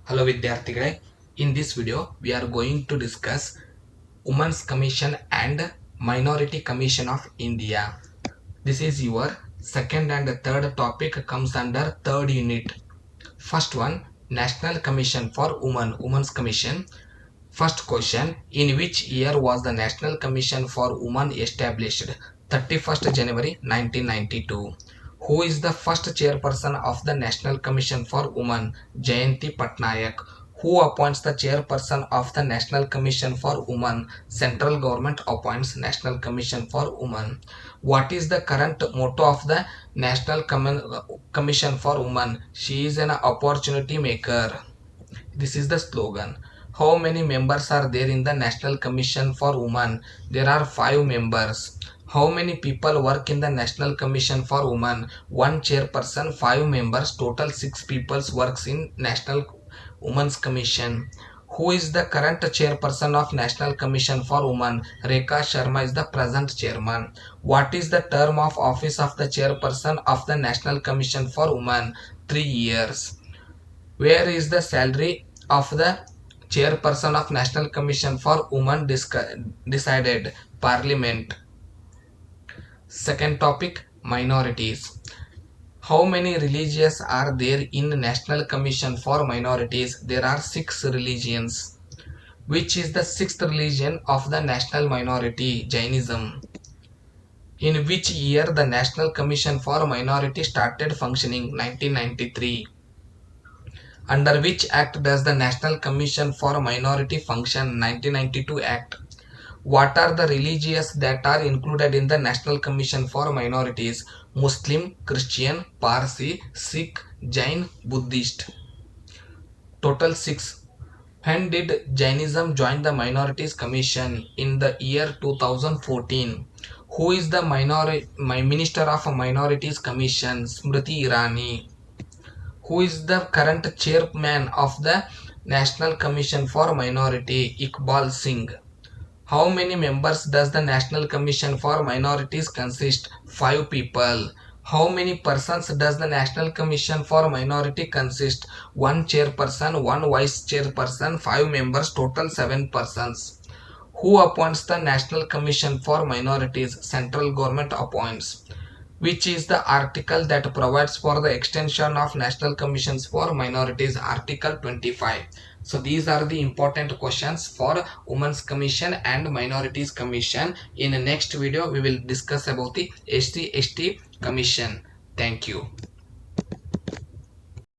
Hello ವಿದ್ಯಾರ್ಥಿಗಳೇ, in this video we are going to discuss Women's Commission and Minority Commission of India. This is your second and third topic comes under third unit. First one, National Commission for Women, Women's Commission. First question, in which year was the National Commission for Women established? 31st January 1992. Who is the first chairperson of the National Commission for Women? Jayanti Patnaik. Who appoints the chairperson of the National Commission for Women? Central government appoints National Commission for Women. What is the current motto of the National Commission for Women? She is an opportunity maker. This is the slogan. How many members are there in the National Commission for Women? There are 5 members. How many people work in the National Commission for Women? 1 chairperson, 5 members, total 6 people works in National Women's Commission. Who is the current chairperson of National Commission for Women? Rekha Sharma is the present chairman. What is the term of office of the chairperson of the National Commission for Women? 3 years. Where is the salary of the chairperson of National Commission for Women decided? Parliament. Second topic, minorities. How many religions are there in National Commission for Minorities? There are 6 religions. Which is the 6th religion of the national minority? Jainism. In which year the National Commission for Minority started functioning? 1993. Under which act does the National Commission for Minority function? 1992 Act. What are the religions that are included in the National Commission for Minorities? Muslim, Christian, Parsi, Sikh, Jain, Buddhist. Total 6. When did Jainism join the Minorities Commission? In the year 2014. Who is the Minister of Minorities Commission? Smriti Irani. Who is the current chairman of the National Commission for Minority? Iqbal Singh. How many members does the National Commission for Minorities consist? 5 people. How many persons does the National Commission for Minority consist? 1 chairperson, 1 vice chairperson, 5 members, total 7 persons. Who appoints the National Commission for Minorities? Central government appoints. Which is the article that provides for the extension of National Commissions for Minorities? Article 25. So these are the important questions for Women's Commission and Minorities Commission. In the next video we will discuss about the SC/ST Commission. Thank you.